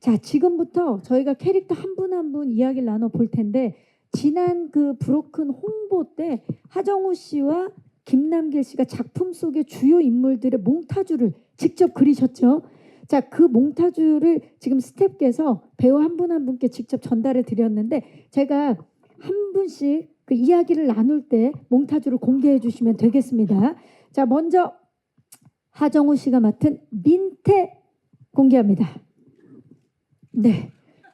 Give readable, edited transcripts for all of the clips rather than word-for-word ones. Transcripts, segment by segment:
자, 지금부터 저희가 캐릭터 한 분 한 분 이야기를 나눠 볼 텐데 지난 그 브로큰 홍보 때 하정우 씨와 김남길 씨가 작품 속의 주요 인물들의 몽타주를 직접 그리셨죠. 자, 그 몽타주를 지금 스태프께서 배우 한 분 한 분께 직접 전달해 드렸는데 제가 한 분씩 그 이야기를 나눌 때 몽타주를 공개해 주시면 되겠습니다. 자, 먼저 하정우 씨가 맡은 민태 공개합니다. 네,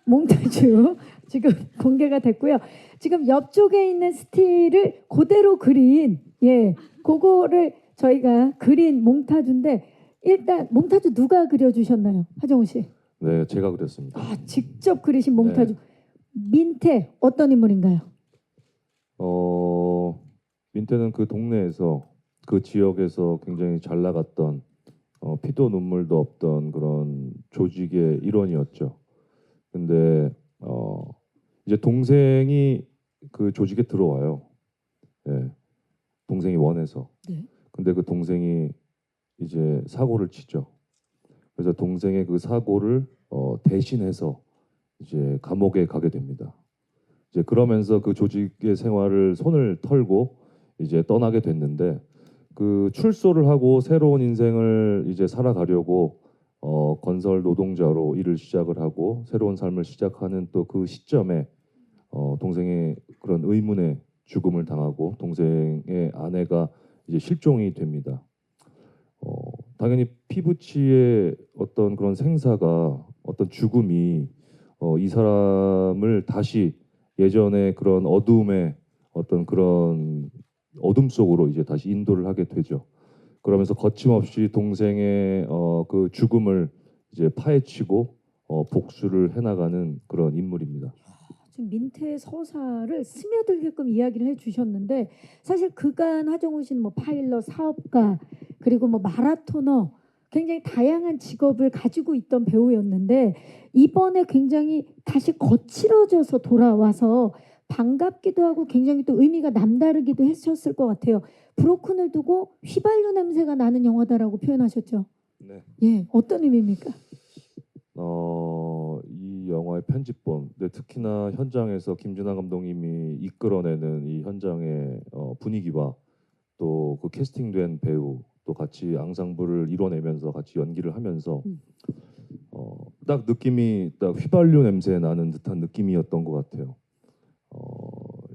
몽타주 지금 공개가 됐고요. 지금 옆쪽에 있는 스틸을 그대로 그린 그거를 저희가 그린 몽타주인데 일단 몽타주 누가 그려주셨나요, 하정우 씨? 네, 제가 그렸습니다. 아, 직접 그리신 몽타주. 민태 어떤 인물인가요? 민태는 그 동네에서 그 지역에서 굉장히 잘 나갔던 피도 눈물도 없던 그런 조직의 일원이었죠. 근데 이제 동생이 그 조직에 들어와요. 예, 동생이 원해서. 네. 근데 그 동생이 이제 사고를 치죠. 그래서 동생의 그 사고를 대신해서 이제 감옥에 가게 됩니다. 이제 그러면서 그 조직의 생활을 손을 털고 이제 떠나게 됐는데 그 출소를 하고 새로운 인생을 이제 살아가려고 건설 노동자로 일을 시작을 하고 새로운 삶을 시작하는 또 그 시점에 동생의 그런 의문의 죽음을 당하고 동생의 아내가 이제 실종이 됩니다. 당연히 피부치의 어떤 그런 생사가 어떤 죽음이 이 사람을 다시 예전의 그런 어둠의 어떤 그런 어둠 속으로 이제 다시 인도를 하게 되죠. 그러면서 거침없이 동생의 그 죽음을 이제 파헤치고 복수를 해나가는 그런 인물입니다. 지금 민태의 서사를 스며들게끔 이야기를 해주셨는데 사실 그간 하정우 씨는 뭐 파일럿, 사업가 그리고 뭐 마라토너 굉장히 다양한 직업을 가지고 있던 배우였는데 이번에 굉장히 다시 거칠어져서 돌아와서 반갑기도 하고 굉장히 또 의미가 남다르기도 했었을 것 같아요. 브로큰을 두고 휘발유 냄새가 나는 영화다라고 표현하셨죠. 네. 예, 어떤 의미입니까? 이 영화의 편집본, 근데 특히나 현장에서 김준하 감독님이 이끌어내는 이 현장의 분위기와 또 그 캐스팅된 배우 또 같이 앙상블을 이뤄내면서 같이 연기를 하면서 딱 느낌이 딱 휘발유 냄새 나는 듯한 느낌이었던 것 같아요.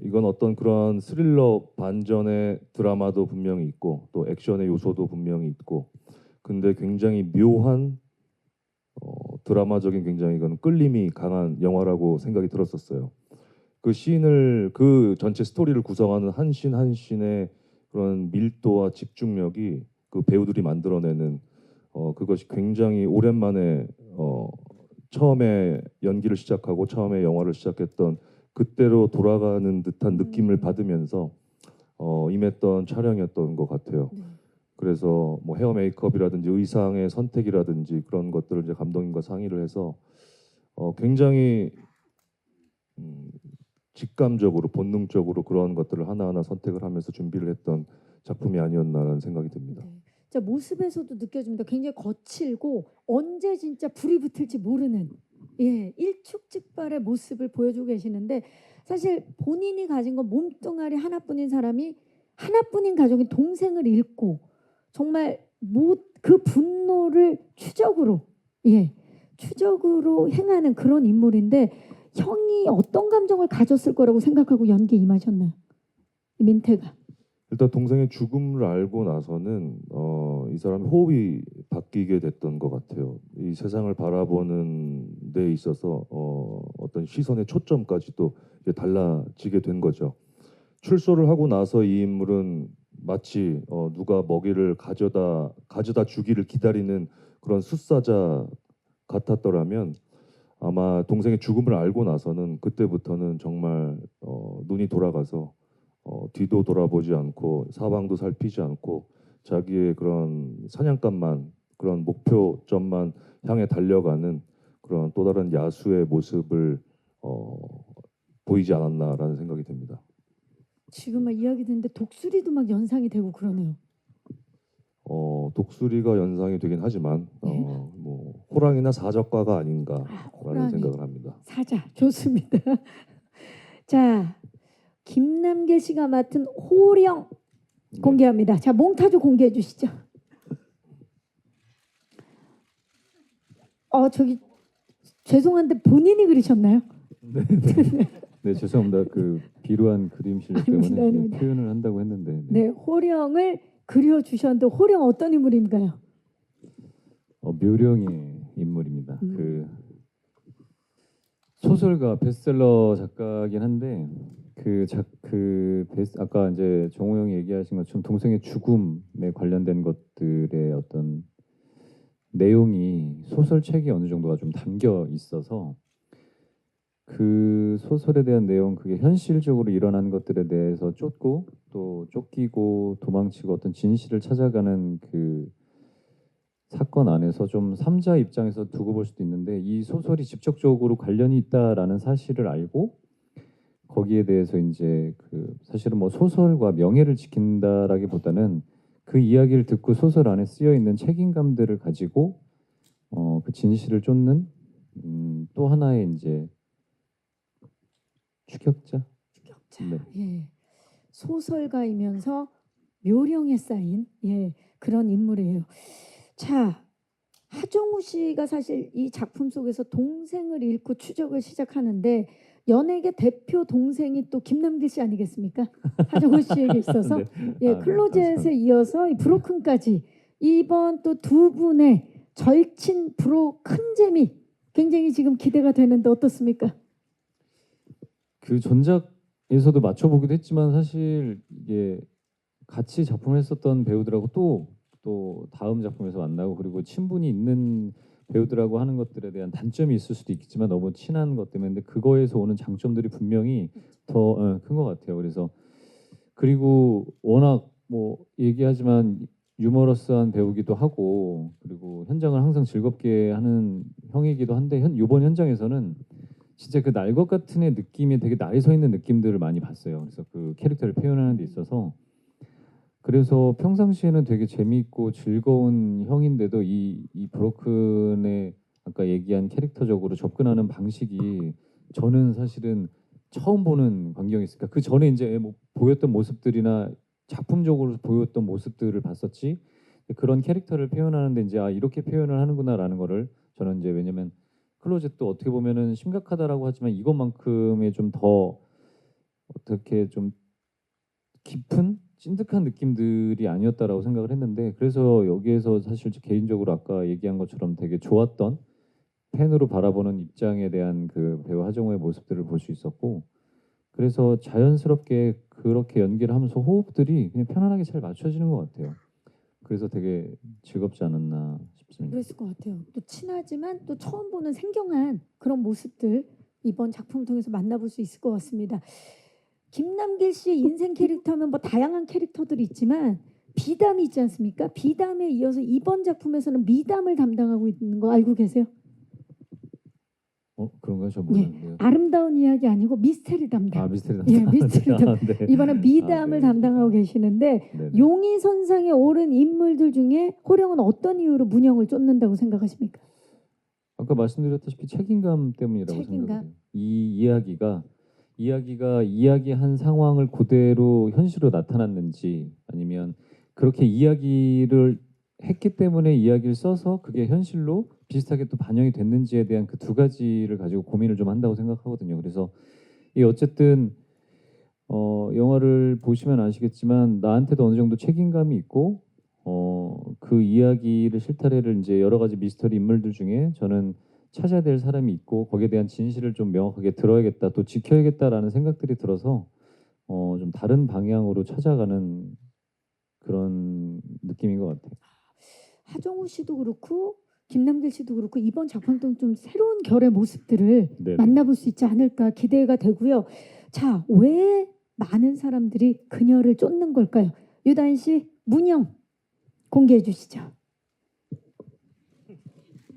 이건 어떤 그런 스릴러 반전의 드라마도 분명히 있고 또 액션의 요소도 분명히 있고 근데 굉장히 묘한 드라마적인 굉장히 이건 끌림이 강한 영화라고 생각이 들었었어요. 그 씬을 그 전체 스토리를 구성하는 한 씬 한 씬의 그런 밀도와 집중력이 그 배우들이 만들어내는 그것이 굉장히 오랜만에 처음에 연기를 시작하고 처음에 영화를 시작했던 그때로 돌아가는 듯한 느낌을 받으면서 임했던 촬영이었던 것 같아요. 그래서 뭐 헤어 메이크업이라든지 의상의 선택이라든지 그런 것들을 이제 감독님과 상의를 해서 굉장히 직감적으로 본능적으로 그런 것들을 하나하나 선택을 하면서 준비를 했던 작품이 아니었나라는 생각이 듭니다. 네. 자, 모습에서도 느껴집니다. 굉장히 거칠고 언제 진짜 불이 붙을지 모르는 일촉즉발의 모습을 보여주고 계시는데 사실 본인이 가진 건 몸뚱아리 하나뿐인 사람이 하나뿐인 가족인 동생을 잃고 정말 그 분노를 추적으로 행하는 그런 인물인데 형이 어떤 감정을 가졌을 거라고 생각하고 연기에 임하셨나요? 민태가. 일단 동생의 죽음을 알고 나서는 이 사람의 호흡이 바뀌게 됐던 것 같아요. 이 세상을 바라보는 데 있어서 어떤 시선의 초점까지도 이제 달라지게 된 거죠. 출소를 하고 나서 이 인물은 마치 누가 먹이를 가져다 주기를 기다리는 그런 숫사자 같았더라면 아마 동생의 죽음을 알고 나서는 그때부터는 정말 눈이 돌아가서 뒤도 돌아보지 않고 사방도 살피지 않고 자기의 그런 사냥감만 그런 목표점만 향해 달려가는 그런 또 다른 야수의 모습을 보이지 않았나라는 생각이 듭니다. 지금 막 이야기 듣는데 독수리도 막 연상이 되고 그러네요. 독수리가 연상이 되긴 하지만 뭐 호랑이나 사자과가 아닌가라는 호랑이, 생각을 합니다. 사자 좋습니다. 자, 김남길 씨가 맡은 호령 네. 공개합니다. 자, 몽타주 공개해 주시죠. 저기 죄송한데 본인이 그리셨나요? 네, 죄송합니다. 그 비루한 그림 실력 때문에 아닙니다, 아닙니다. 표현을 한다고 했는데 네, 호령을 그려 주셨는데 호령 어떤 인물인가요? 묘령의 인물입니다. 음. 그 소설가 베스트셀러 작가긴 한데 아까 이제 정호 형이 얘기하신 것처럼 동생의 죽음에 관련된 것들의 어떤 내용이 소설책에 어느 정도가 좀 담겨 있어서 그 소설에 대한 내용, 그게 현실적으로 일어난 것들에 대해서 쫓고 또 쫓기고 도망치고 어떤 진실을 찾아가는 그 사건 안에서 좀 삼자 입장에서 두고 볼 수도 있는데, 이 소설이 직접적으로 관련이 있다라는 사실을 알고 거기에 대해서 이제 그 사실은 뭐 소설과 명예를 지킨다라기보다는 그 이야기를 듣고 소설 안에 쓰여 있는 책임감들을 가지고 그 진실을 쫓는 또 하나의 이제 추격자. 추격자. 네. 예. 소설가이면서 묘령에 쌓인 그런 인물이에요. 자, 하정우 씨가 사실 이 작품 속에서 동생을 잃고 추적을 시작하는데 연예계 대표 동생이 또 김남길 씨 아니겠습니까? 하정우 씨에게 있어서 네. 클로젯에 감사합니다. 이어서 이 브로큰까지 이번 또 두 분의 절친 브로 큰 재미 굉장히 지금 기대가 되는데 어떻습니까? 그 전작에서도 맞춰보기도 했지만 사실 이게 같이 작품을 했었던 배우들하고 또 다음 작품에서 만나고 그리고 친분이 있는 배우들하고 하는 것들에 대한 단점이 있을 수도 있겠지만 너무 친한 것 때문에, 근데 그거에서 오는 장점들이 분명히 더 큰 것 같아요. 그래서 그리고 워낙 뭐 얘기하지만 유머러스한 배우기도 하고 그리고 현장을 항상 즐겁게 하는 형이기도 한데 이번 현장에서는 진짜 그 날 것 같은 애 느낌이 되게 날이 서 있는 느낌들을 많이 봤어요. 그래서 그 캐릭터를 표현하는 데 있어서 그래서 평상시에는 되게 재미있고 즐거운 형인데도 이 브로큰의 아까 얘기한 캐릭터적으로 접근하는 방식이 저는 사실은 처음 보는 광경이었으니까 그 전에 이제 뭐 보였던 모습들이나 작품적으로 보였던 모습들을 봤었지 그런 캐릭터를 표현하는데 이제 이렇게 표현을 하는구나라는 거를 저는 이제, 왜냐면 클로젯도 어떻게 보면은 심각하다라고 하지만 이것만큼의 좀 더 어떻게 좀 깊은 찐득한 느낌들이 아니었다라고 생각을 했는데, 그래서 여기에서 사실 개인적으로 아까 얘기한 것처럼 되게 좋았던 팬으로 바라보는 입장에 대한 그 배우 하정우의 모습들을 볼 수 있었고, 그래서 자연스럽게 그렇게 연기를 하면서 호흡들이 그냥 편안하게 잘 맞춰지는 것 같아요. 그래서 되게 즐겁지 않았나 싶습니다. 그랬을 것 같아요. 또 친하지만 또 처음 보는 생경한 그런 모습들 이번 작품을 통해서 만나볼 수 있을 것 같습니다. 김남길 씨의 인생 캐릭터는 뭐 다양한 캐릭터들이 있지만 비담이 있지 않습니까? 비담에 이어서 이번 작품에서는 미담을 담당하고 있는 거 알고 계세요? 그런가요? 저 예, 모르는데요. 아름다운 이야기 아니고 미스테리 담당. 미스터리 예, 미스터리 담당. 네. 이번엔 미담을 네. 담당하고 계시는데 네네. 용의 선상에 오른 인물들 중에 호령은 어떤 이유로 문영을 쫓는다고 생각하십니까? 아까 말씀드렸다시피 책임감 때문이라고 책임감. 생각해요. 이 이야기가 이야기한 상황을 그대로 현실로 나타났는지, 아니면 그렇게 이야기를 했기 때문에 이야기를 써서 그게 현실로 비슷하게 또 반영이 됐는지에 대한 그 두 가지를 가지고 고민을 좀 한다고 생각하거든요. 그래서 이 어쨌든 영화를 보시면 아시겠지만 나한테도 어느 정도 책임감이 있고 그 이야기를 실타래를 이제 여러 가지 미스터리 인물들 중에 저는 찾아야 될 사람이 있고 거기에 대한 진실을 좀 명확하게 들어야겠다, 또 지켜야겠다라는 생각들이 들어서 좀 다른 방향으로 찾아가는 그런 느낌인 것 같아요. 하정우 씨도 그렇고 김남길 씨도 그렇고 이번 작품도 좀 새로운 결의 모습들을 네네. 만나볼 수 있지 않을까 기대가 되고요. 자, 왜 많은 사람들이 그녀를 쫓는 걸까요? 유다인 씨, 문영 공개해 주시죠.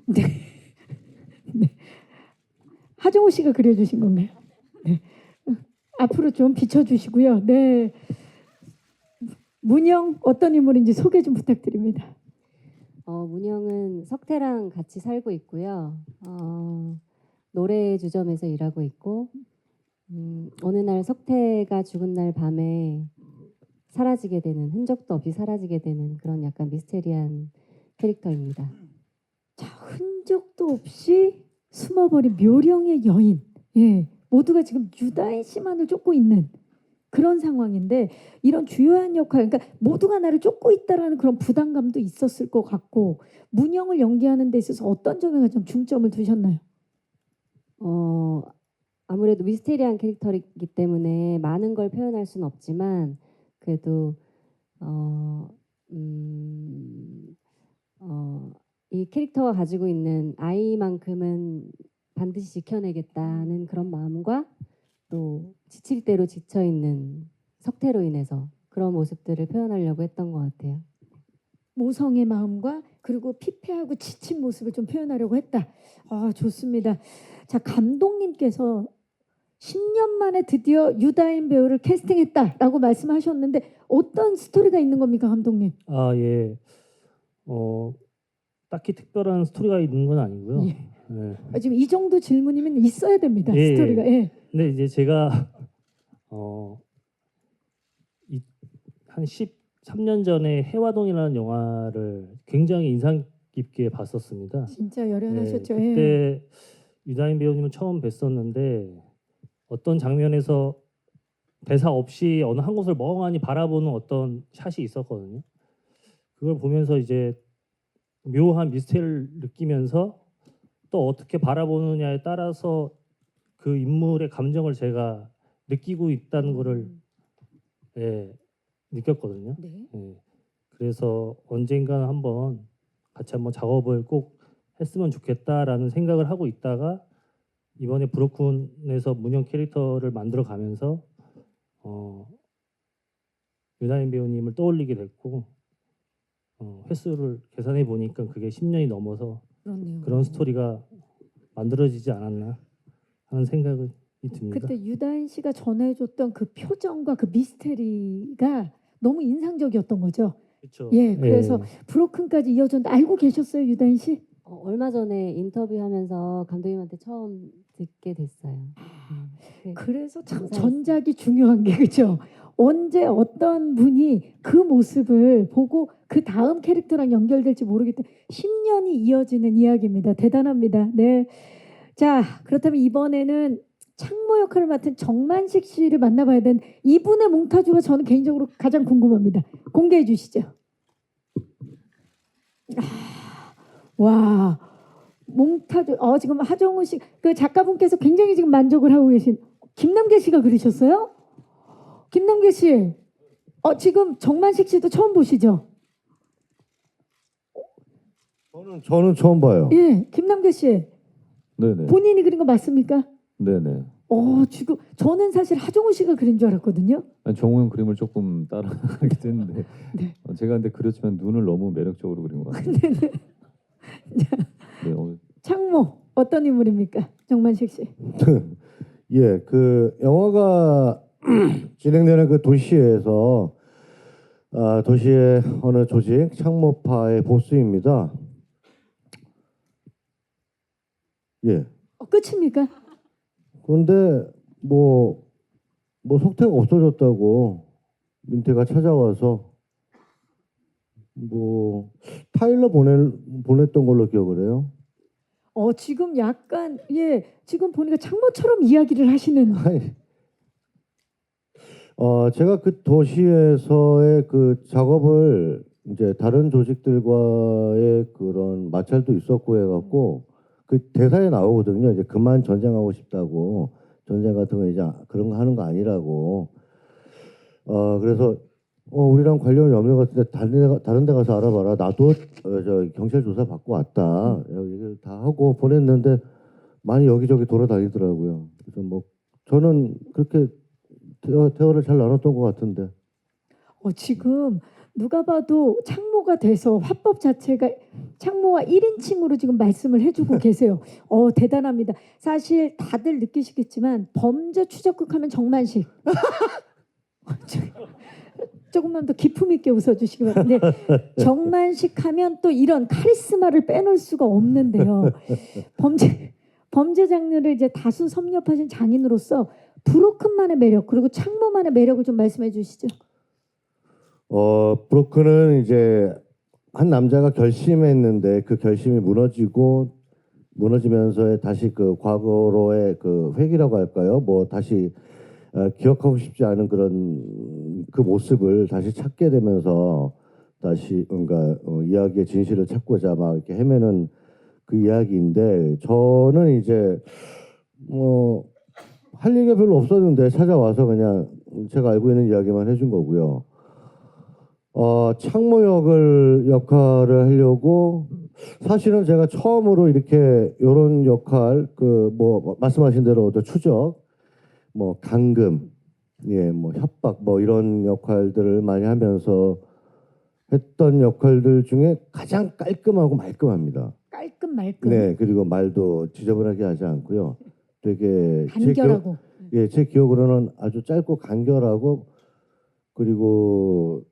네. 네. 하정우 씨가 그려주신 건가요? 네. 앞으로 좀 비춰주시고요. 네. 문영 어떤 인물인지 소개 좀 부탁드립니다. 문영은 석태랑 같이 살고 있고요. 노래 주점에서 일하고 있고 어느 날 석태가 죽은 날 밤에 사라지게 되는 흔적도 없이 사라지게 되는 그런 약간 미스테리한 캐릭터입니다. 자, 흔적도 없이 숨어버린 묘령의 여인. 예, 모두가 지금 유다인 씨만을 쫓고 있는 그런 상황인데 이런 주요한 역할, 그러니까 모두가 나를 쫓고 있다라는 그런 부담감도 있었을 것 같고 문영을 연기하는 데 있어서 어떤 점에 가장 중점을 두셨나요? 아무래도 미스테리한 캐릭터이기 때문에 많은 걸 표현할 수는 없지만 그래도 이 캐릭터가 가지고 있는 아이만큼은 반드시 지켜내겠다는 그런 마음과 또 지칠 대로 지쳐 있는 석태로 인해서 그런 모습들을 표현하려고 했던 것 같아요. 모성의 마음과 그리고 피폐하고 지친 모습을 좀 표현하려고 했다. 아, 좋습니다. 자, 감독님께서 10년 만에 드디어 유다인 배우를 캐스팅했다라고 말씀하셨는데 어떤 스토리가 있는 겁니까, 감독님? 아, 예. 딱히 특별한 스토리가 있는 건 아니고요. 예. 예. 지금 이 정도 질문이면 있어야 됩니다. 예, 스토리가. 예. 근데 이제 제가 한 13년 전에 해화동이라는 영화를 굉장히 인상 깊게 봤었습니다. 진짜 열연하셨죠. 예, 그때 유다인 배우님은 처음 뵀었는데 어떤 장면에서 대사 없이 어느 한 곳을 멍하니 바라보는 어떤 샷이 있었거든요. 그걸 보면서 이제 묘한 미스테리를 느끼면서 또 어떻게 바라보느냐에 따라서 그 인물의 감정을 제가 느끼고 있다는 거를 느꼈거든요. 네. 그래서 언젠가는 한번 같이 한번 작업을 꼭 했으면 좋겠다라는 생각을 하고 있다가 이번에 브로큰에서 문형 캐릭터를 만들어 가면서 유다인 배우님을 떠올리게 됐고 횟수를 계산해 보니까 그게 10년이 넘어서 그렇네요. 그런 스토리가 만들어지지 않았나 하는 생각이 듭니다. 그때 유다인 씨가 전해줬던 그 표정과 그 미스테리가 너무 인상적이었던 거죠. 그렇죠. 예, 그래서 브로큰까지 이어졌는데 알고 계셨어요, 유다인 씨? 얼마 전에 인터뷰하면서 감독님한테 처음 듣게 됐어요. 그래서 참 감사했어요. 전작이 중요한 게 그죠. 언제 어떤 분이 그 모습을 보고 그 다음 캐릭터랑 연결될지 모르기 때문에 10년이 이어지는 이야기입니다. 대단합니다. 네. 자, 그렇다면 이번에는 창모 역할을 맡은 정만식 씨를 만나봐야 되는 이분의 몽타주가 저는 개인적으로 가장 궁금합니다. 공개해 주시죠. 와, 몽타주. 지금 하정우 씨, 그 작가분께서 굉장히 지금 만족을 하고 계신 김남길 씨가 그러셨어요? 김남길 씨, 지금 정만식 씨도 처음 보시죠? 저는 처음 봐요. 예, 김남길 씨, 네네. 본인이 그린 거 맞습니까? 네네. 지금 저는 사실 하정우 씨가 그린 줄 알았거든요. 아니, 정우 형 그림을 조금 따라하기도 했는데 네. 제가 근데 그렸지만 눈을 너무 매력적으로 그린 것 같아요. 네, 창모 어떤 인물입니까, 정만식 씨? 예, 그 영화가 진행되는 그 도시에서 도시의 어느 조직 창모파의 보스입니다. 예. 끝입니까? 그런데 뭐 석태가 없어졌다고 민태가 찾아와서 뭐 파일러 보냈던 걸로 기억을 해요. 지금 약간 지금 보니까 창모처럼 이야기를 하시는. 아니, 제가 그 도시에서의 그 작업을 이제 다른 조직들과의 그런 마찰도 있었고 해갖고 그 대사에 나오거든요. 이제 그만 전쟁하고 싶다고, 전쟁 같은 거 이제 그런 거 하는 거 아니라고. 그래서 우리랑 관련이 없는 것 같은데 다른 데 가서 알아봐라. 나도 저 경찰 조사 받고 왔다. 얘기를 다 하고 보냈는데 많이 여기저기 돌아다니더라고요. 그래서 뭐 저는 그렇게 대화를 잘 나눴던 것 같은데. 지금 누가 봐도 창모가 돼서 화법 자체가 창모와 1인칭으로 지금 말씀을 해주고 계세요. 대단합니다. 사실 다들 느끼시겠지만 범죄 추적극 하면 정만식. 조금만 더 기품 있게 웃어주시기 바랍니다. 네, 정만식 하면 또 이런 카리스마를 빼놓을 수가 없는데요. 범죄 장르를 이제 다수 섭렵하신 장인으로서 브로큰만의 매력 그리고 창모만의 매력을 좀 말씀해 주시죠. 브로큰은 이제 한 남자가 결심했는데 그 결심이 무너지면서 다시 그 과거로의 그 회귀라고 할까요? 뭐 다시 기억하고 싶지 않은 그런 그 모습을 다시 찾게 되면서 다시 뭔가 이야기의 진실을 찾고자 막 이렇게 헤매는 그 이야기인데 저는 이제 뭐 할 얘기가 별로 없었는데 찾아와서 그냥 제가 알고 있는 이야기만 해준 거고요. 창모 역할을 하려고 사실은 제가 처음으로 이렇게 이런 역할 그 뭐 말씀하신 대로 추적 뭐 감금 뭐 협박 뭐 이런 역할들을 많이 하면서 했던 역할들 중에 가장 깔끔하고 말끔합니다. 깔끔 말끔 네, 그리고 말도 지저분하게 하지 않고요. 되게 간결하고 제 기억으로는 아주 짧고 간결하고 그리고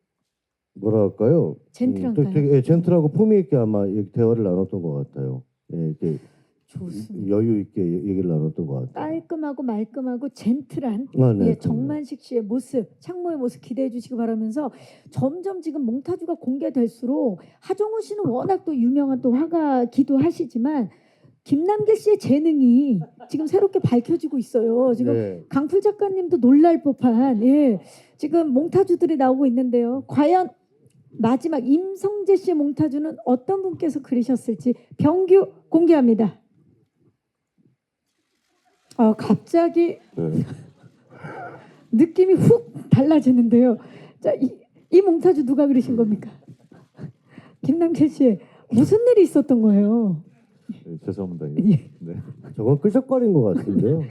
뭐랄까요? 젠틀한가요? 되게 젠틀하고 품위 있게 아마 대화를 나눴던 것 같아요. 이렇게 좋습니다. 여유 있게 얘기를 나눴던 것 같아요. 깔끔하고 말끔하고 젠틀한 네, 정만식 씨의 모습, 창모의 모습 기대해 주시기 바라면서 점점 지금 몽타주가 공개될수록 하정우 씨는 워낙 또 유명한 또 화가기도 하시지만 김남길 씨의 재능이 지금 새롭게 밝혀지고 있어요. 지금 네. 강풀 작가님도 놀랄 법한 지금 몽타주들이 나오고 있는데요. 과연 마지막 임성재 씨의 몽타주는 어떤 분께서 그리셨을지 병규 공개합니다. 갑자기 네. 느낌이 훅 달라지는데요. 자, 이 몽타주 누가 그리신 겁니까? 김남길 씨 무슨 일이 있었던 거예요? 네, 죄송합니다. 예. 네. 저건 끄적거린 것 같은데요.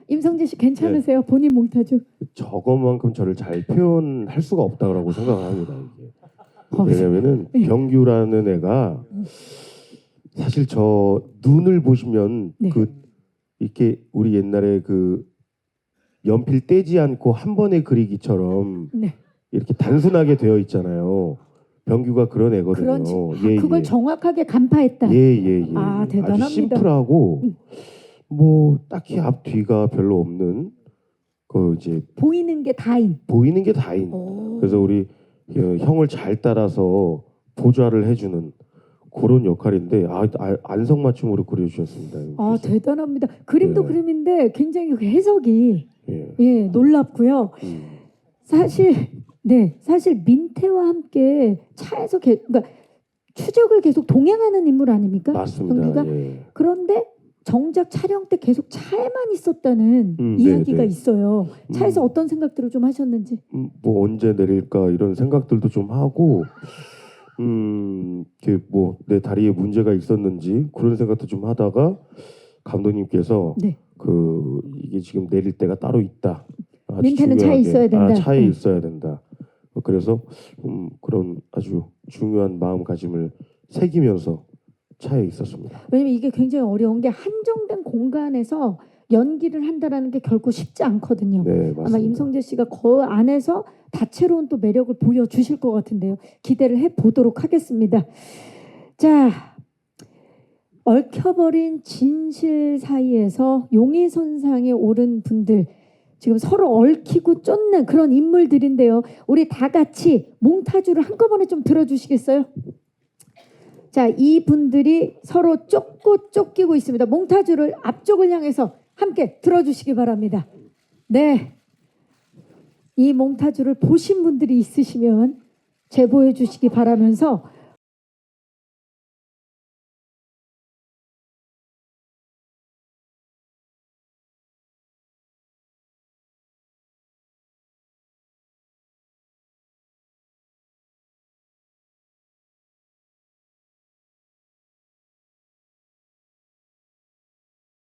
임성재 씨 괜찮으세요? 본인 몽타주? 저것만큼 저를 잘 표현할 수가 없다고 생각합니다. 이게. 어, 왜냐면은 네. 병규라는 애가 사실 저 눈을 보시면 네. 그 이렇게 우리 옛날에 그 연필 떼지 않고 한 번에 그리기처럼 네. 이렇게 단순하게 되어 있잖아요. 병규가 그런 애거든요. 그걸 정확하게 간파했다. 예. 아, 대단합니다. 아주 심플하고 뭐 딱히 앞 뒤가 별로 없는 그 이제 보이는 게 다인. 보이는 게 다인. 오. 그래서 우리 형을 잘 따라서 보좌를 해주는 그런 역할인데 안성맞춤으로 그려주셨습니다. 그래서, 대단합니다. 그림도 네. 그림인데 굉장히 그 해석이 예. 놀랍고요. 사실 민태와 함께 차에서 그러니까 추적을 계속 동행하는 인물 아닙니까? 맞습니다. 병규가? 예. 그런데 정작 촬영 때 계속 차에만 있었다는 네, 이야기가 네. 있어요. 차에서 어떤 생각들을 좀 하셨는지. 뭐 언제 내릴까 이런 생각들도 좀 하고, 뭐 내 다리에 문제가 있었는지 그런 생각도 좀 하다가 감독님께서 네. 이게 지금 내릴 때가 따로 있다. 아주 민태는 차에 중요하게. 있어야 된다. 차에 네. 있어야 된다. 그래서 그런 아주 중요한 마음가짐을 새기면서 차에 있었습니다. 왜냐면 이게 굉장히 어려운 게 한정된 공간에서 연기를 한다라는 게 결코 쉽지 않거든요. 네, 맞습니다. 아마 임성재 씨가 그 안에서 다채로운 또 매력을 보여주실 것 같은데요. 기대를 해보도록 하겠습니다. 자, 얽혀버린 진실 사이에서 용의선상에 오른 분들 지금 서로 얽히고 쫓는 그런 인물들인데요. 우리 다 같이 몽타주를 한꺼번에 좀 들어주시겠어요? 자, 이 분들이 서로 쫓고 쫓기고 있습니다. 몽타주를 앞쪽을 향해서 함께 들어주시기 바랍니다. 네, 이 몽타주를 보신 분들이 있으시면 제보해 주시기 바라면서